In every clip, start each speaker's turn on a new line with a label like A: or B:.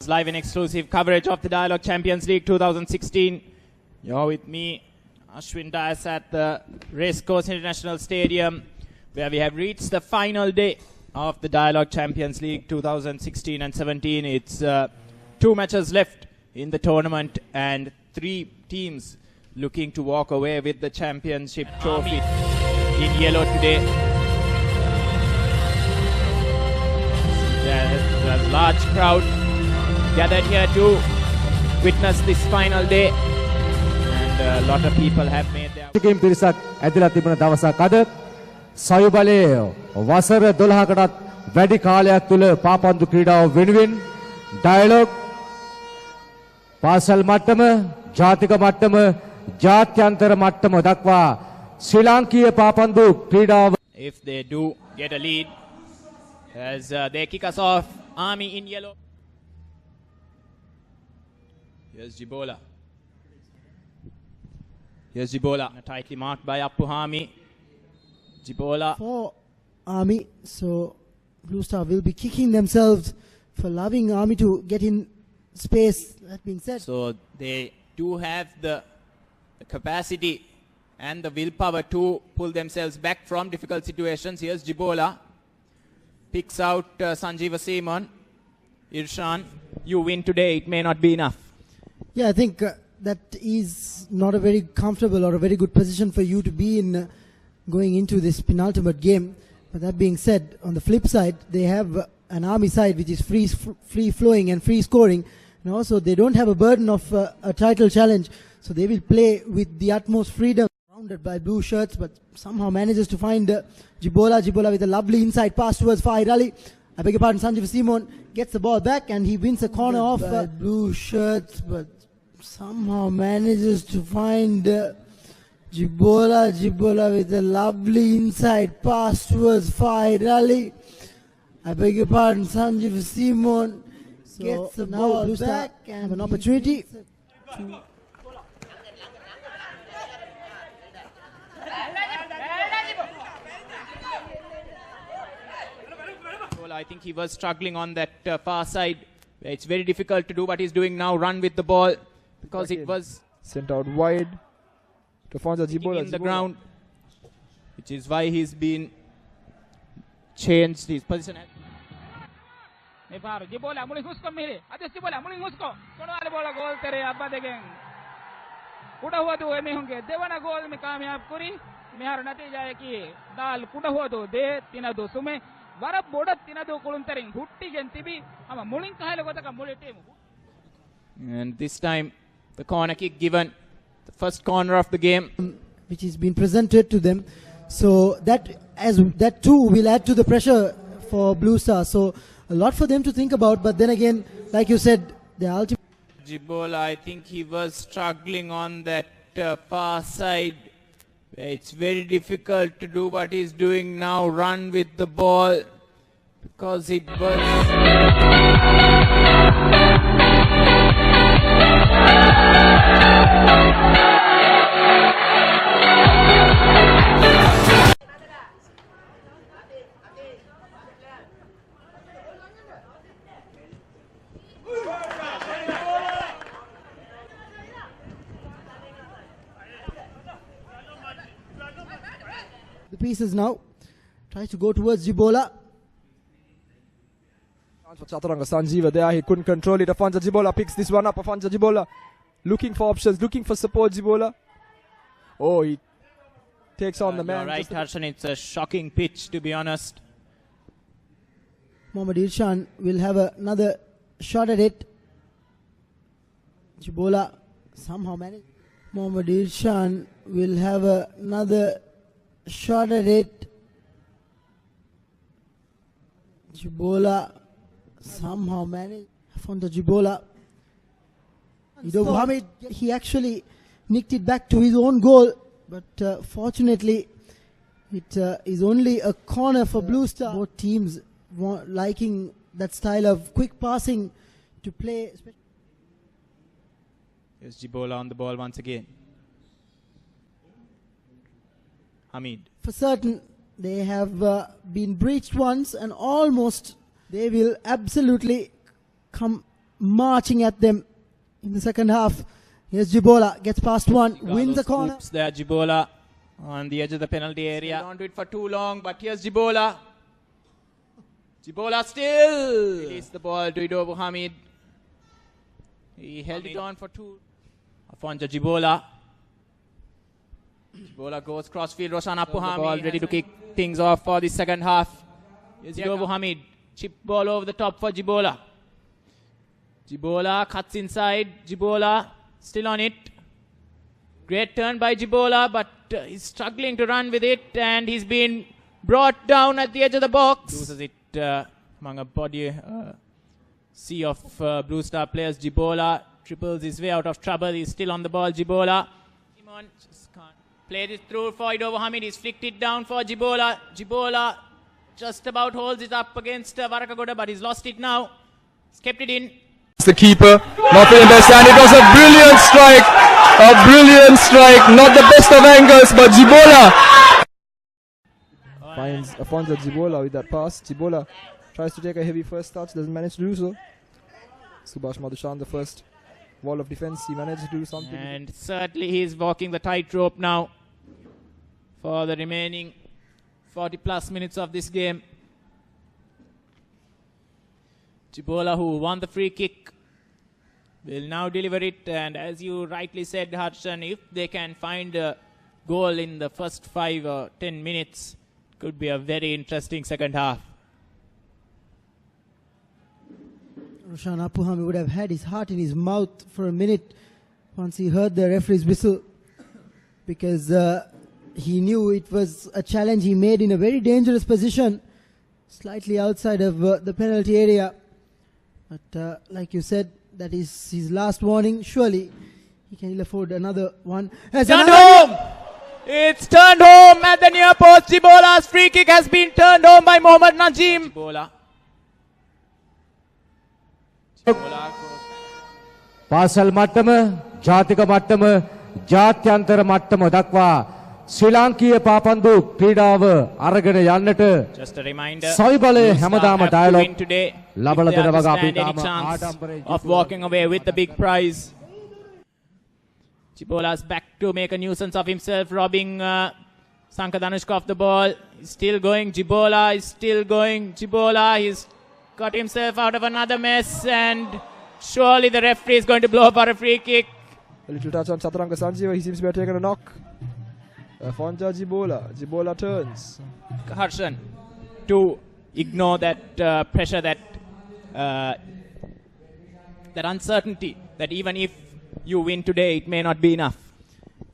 A: Live and exclusive coverage of the Dialogue Champions League 2016. You're with me, Ashwin Das, at the Racecourse International Stadium, where we have reached the final day of the Dialogue Champions League 2016 and 17. It's 2 matches left in the tournament and 3 teams looking to walk away with the championship trophy in yellow today. There's a large crowd gathered here to witness this final day, and a lot of people have made their
B: team පිරිසක් ඇදලා තිබුණ දවසක් අද සයුබලයේ වසර 12කටත් වැඩි කාලයක් තුල පාපන්දු ක්‍රීඩාව වෙනුවෙන් ඩයලොග් පාසල් මට්ටම ජාතික මට්ටම ජාත්‍යන්තර මට්ටම දක්වා ශ්‍රී ලාංකීය පාපන්දු ක්‍රීඩාව
A: if they do get a lead as they kick us off. Army in yellow. Here's Jibola. Tightly marked by Appuhami. Jibola.
C: For Army, so Blue Star will be kicking themselves for allowing Army to get in space. That being said,
A: So they do have the capacity and the willpower to pull themselves back from difficult situations. Here's Jibola. Picks out Sanjeeva Simon. Irshan, you win today. It may not be enough.
C: yeah, I think that is not a very comfortable or a very good position for you to be in going into this penultimate game. But that being said, on the flip side, they have an Army side which is free flowing and free scoring, and also they don't have a burden of a title challenge, so they will play with the utmost freedom. Surrounded by blue shirts, but somehow manages to find Jibola with a lovely inside pass towards Fahid Ali. I beg your pardon, Sanjeev Simon gets the ball back and he wins a corner off blue shirts, but somehow manages to find Jibola with a lovely inside pass towards Fahid Ali. I beg your pardon, Sanjeev Simon gets the ball back and have an opportunity to
A: I think he was struggling on that far side. It's very difficult to do what he's doing now, run with the ball, because it was
D: sent out wide to Afonja Jibola
A: in the ground, which is why he's been changed his position.
E: Jibola muling husko mere ade Jibola muling husko kono ale bola goal tere abba degen kuda huwa do eme honge devana goal me kamyab kuri mehar natija e ki dal kuda huwa do de tina do sume wara boda tina do kulun terin hutti gen tibi ama muling kahale gotaka mule team.
A: And this time the corner kick given, the first corner of the game,
C: which is being presented to them, so that too will add to the pressure for Blue Star. So a lot for them to think about, but then again, like you said, the ultimate.
A: Jibola, I think he was struggling on that far side. It's very difficult to do what he's doing now, run with the ball, because it was...
C: The pieces now tries to go towards Jibola.
D: For Chaturanga Sanjeeva there, he couldn't control it. Afonja Jibola picks this one up. Afonja Jibola looking for options, looking for support. Jibola. Oh, he takes on the man.
A: You're right, Harshan, it's a shocking pitch, to be honest.
C: Mohammad Irshan will have another shot at it. Jibola somehow managed. Mohammad Irshan will have another shot at it. Jibola somehow managed. From the Jibola, Hamid, he actually nicked it back to his own goal, but fortunately it is only a corner for Blue Star. Both teams liking that style of quick passing to play.
A: Here's Jibola on the ball once again. Hamid.
C: For certain, they have been breached once, and almost they will absolutely come marching at them in the second half. Here's Jibola, gets past one, wins the corner.
A: Oops, there Jibola on the edge of the penalty area. Held on to it for too long, but here's Jibola. Jibola still released the ball to Idobu Hamid. He held it on for two. Afonja Jibola. Jibola goes crossfield. Roshan Apuhami ready to kick things off for the second half. Here's Idobu Hamid. Chip ball over the top for Jibola. Jibola cuts inside. Jibola still on it. Great turn by Jibola, but he's struggling to run with it, and he's been brought down at the edge of the box. Loses it among a body sea of Blue Star players. Jibola triples his way out of trouble. He's still on the ball. Jibola just can't play this through for Idobu Hamid. He's flicked it down for Jibola. Jibola just about holds it up against Varakagoda, but he's lost it now. He's kept it in.
D: It's the keeper, not in best, and it was a brilliant strike. A brilliant strike. Not the best of angles, but Jibola finds Afonja Jibola with that pass. Jibola tries to take a heavy first touch, doesn't manage to do so. Subhash Madhushan, the first wall of defense, he managed to do something.
A: And certainly he's walking the tightrope now for the remaining 40 plus minutes of this game. Jibola, who won the free kick, will now deliver it, and as you rightly said, Harshan, if they can find a goal in the first 5 or 10 minutes, it could be a very interesting second half.
C: Roshan Apuhami would have had his heart in his mouth for a minute once he heard the referee's whistle, because he knew it was a challenge he made in a very dangerous position, slightly outside of the penalty area. But like you said, that is his last warning. Surely he can afford another one.
A: Turned home! It's turned home at the near post. Jibola's free kick has been turned home by Mohammad Najim. Jibola.
B: පාසල් මට්ටම, ජාතික මට්ටම, ජාත්‍යන්තර මට්ටම දක්වා ශ්‍රී ලාංකීය පාපන්දු ක්‍රීඩාව අරගෙන යන්නට
A: Just a reminder,
B: සවිබලය හැමදාම ඩයලොග්
A: today
B: ලබලා දෙන වග අපි
A: any chance of walking away with the big prize. Jibola's back to make a nuisance of himself, robbing Sanka Danushka of the ball. He's still going. Jibola is still going. Jibola, he's got himself out of another mess, and surely the referee is going to blow for a free kick.
D: A little touch on Chaturanga Sanjeeva, he seems to have taken a knock. Afonja Jibola. Jibola turns.
A: Harshan, to ignore that pressure, that uncertainty, that even if you win today, it may not be enough.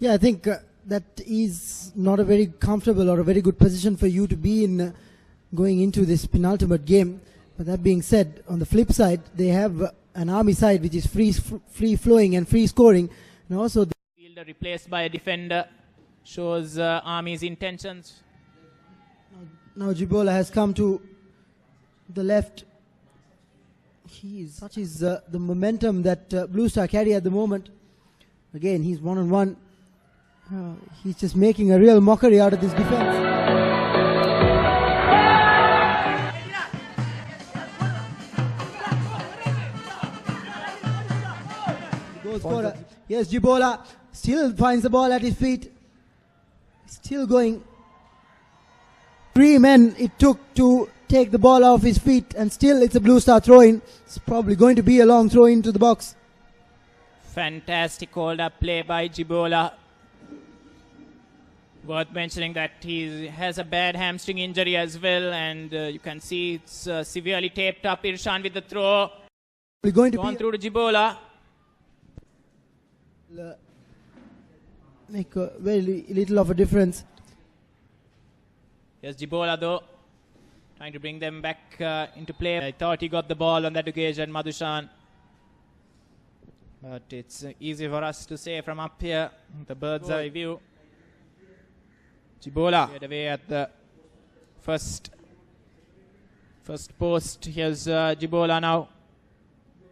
C: Yeah, I think that is not a very comfortable or a very good position for you to be in going into this penultimate game. But that being said, on the flip side, they have an Army side which is free flowing and free scoring, and also the
A: Fielder replaced by a defender shows Army's intentions.
C: now Jibola has come to the left. Such is the momentum that Blue Star carry at the moment. Again, he's one-on-one. He's just making a real mockery out of this defense. Goal scorer. Yes, Jibola still finds the ball at his feet. Still going. 3 men it took to take the ball off his feet, and still it's a Blue Star throw-in. It's probably going to be a long throw into the box.
A: Fantastic hold-up play by Jibola. Worth mentioning that he has a bad hamstring injury as well, and you can see it's severely taped up. Irshan with the throw.
C: We're going to
A: Gone through to Jibola.
C: Make a very little of a difference.
A: Yes, Jibola though, trying to bring them back into play. I thought he got the ball on that occasion, Madhushan. But it's easy for us to say from up here, the bird's eye view. Jibola get away at the first post. Here's Jibola now,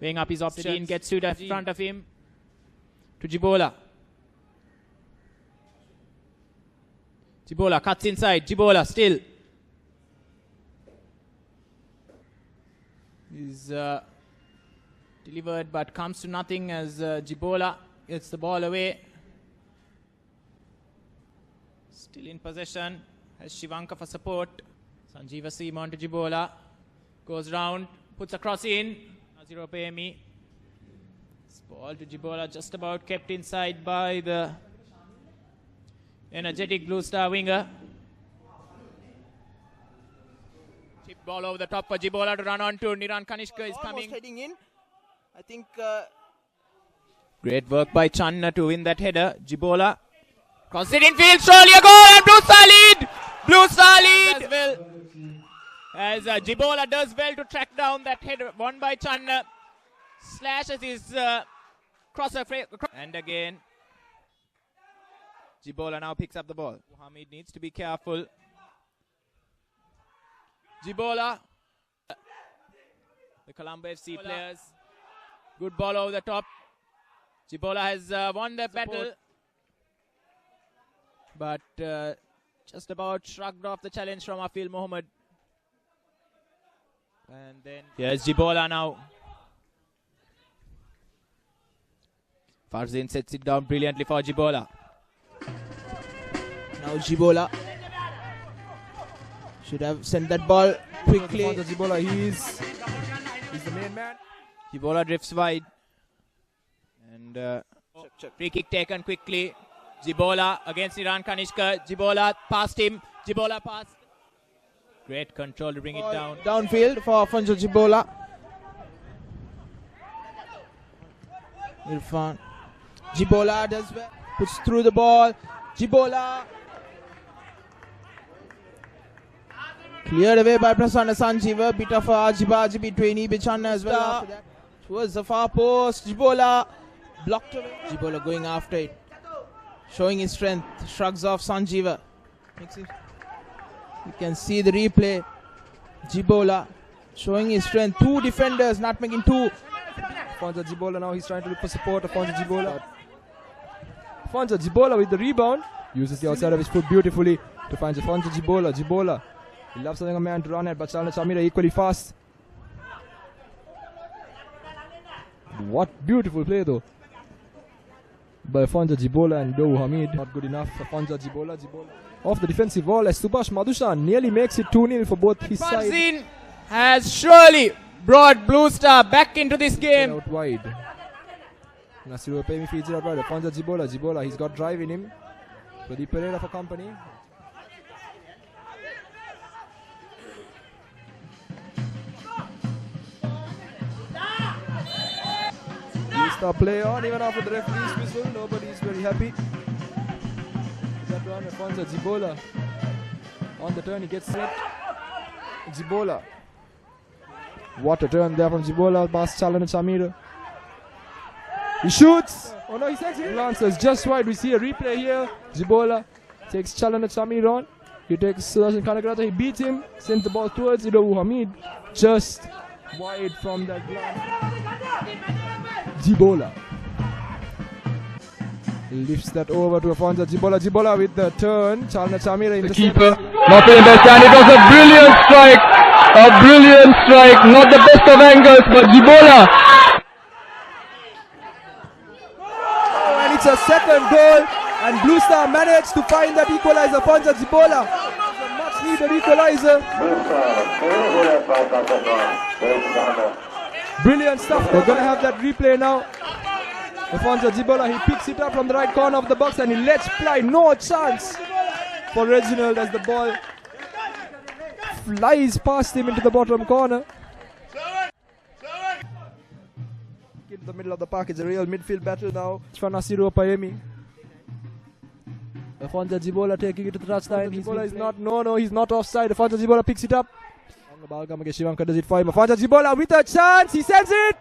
A: weighing up his option. Gets to the front of him. To Jibola. Jibola cuts inside. Jibola still. He's Delivered but comes to nothing as Jibola gets the ball away. Still in possession. Has Shivanka for support. Sanjeeva Seema to Jibola. Goes round. Puts a cross in. Naziro Pemi. This ball to Jibola just about kept inside by the energetic Blue Star winger. Chip ball over the top for Jibola to run on to. Niran Kanishka is coming.
F: Heading in. I think
A: Great work by Channa to win that header. Jibola crosses it in field. Surely a goal and Blue Star lead. Blue Star lead as well. As Jibola does well to track down that header won by Channa. Slashes his crosser and again Jibola now picks up the ball. Hamid needs to be careful. Jibola, the Colombo FC players. Good ball over the top. Jibola has won the battle, but just about shrugged off the challenge from Afil Mohammed. And then here's Jibola now. Farzin sets it down brilliantly for Jibola.
F: now Jibola should have sent that ball quickly.
D: Jibola, he's the main man.
A: Jibola drifts wide. And free kick taken quickly. Jibola against Niran Kanishka. Jibola past him. Jibola passed. Great control to bring it down.
F: Downfield for Afonja Jibola. Irfan. Jibola does well. Puts through the ball. Jibola. Cleared away by Prasanna Sanjeeva. Bit of a ajibaji between Ibichanna as well after that. Towards the far post. Jibola blocked away. Jibola going after it. Showing his strength. Shrugs off Sanjeeva. You can see the replay. Jibola showing his strength. Two defenders, not making two.
D: Afonja Jibola now, he's trying to look for support. Afonja Jibola with the rebound. Uses the outside of his foot beautifully to find Afonja Jibola. Jibola, he loves having a man to run at, but Chalna Chamira equally fast. What beautiful play though by Afonja Jibola and Dowu Hamid. Not good enough. Afonja Jibola. Off the defensive wall as Subhash Madushan nearly makes it 2-0 for both his side.
A: Farzin has surely brought Blue Star back into this game.
D: Out wide. Nasiru Pemi feeds it out wide. Afonja Jibola, he's got drive in him. Pradeep Pereira for company. Blue Star play on even after the referee's whistle. Nobody is very happy. That one, Afonja Jibola. On the turn, he gets set. Jibola. What a turn there from Jibola past Chalana Chamira. He shoots. Oh no, he takes it. Glances just wide. We see a replay here. Jibola takes Chalana Chamira on. He takes Sudarshan Kanagrata. He beats him. Sends the ball towards Dowu Hamid. Just wide from that glance. Jibola lifts that over to Afonja Jibola. Jibola with the turn. Chalna Chamira in the keeper.
G: Not playing best, and it was a brilliant strike. A brilliant strike. Not the best of angles, but Jibola.
D: Oh, and it's a second goal. And Blue Star managed to find that equalizer. Afonja Jibola. A much needed equalizer. Brilliant stuff. We're going to have that replay now. Afonja Jibola, he picks it up from the right corner of the box and he lets fly. No chance for Reginald as the ball flies past him into the bottom corner. In the middle of the park, it's a real midfield battle now. It's for Nasiru Paemi. Afonja Jibola taking it to the touchline. Jibola is not, no, he's not offside. Afonja Jibola picks it up. On the ball, Shivanka does it for him. Afonja Jibola with a chance, he sends it!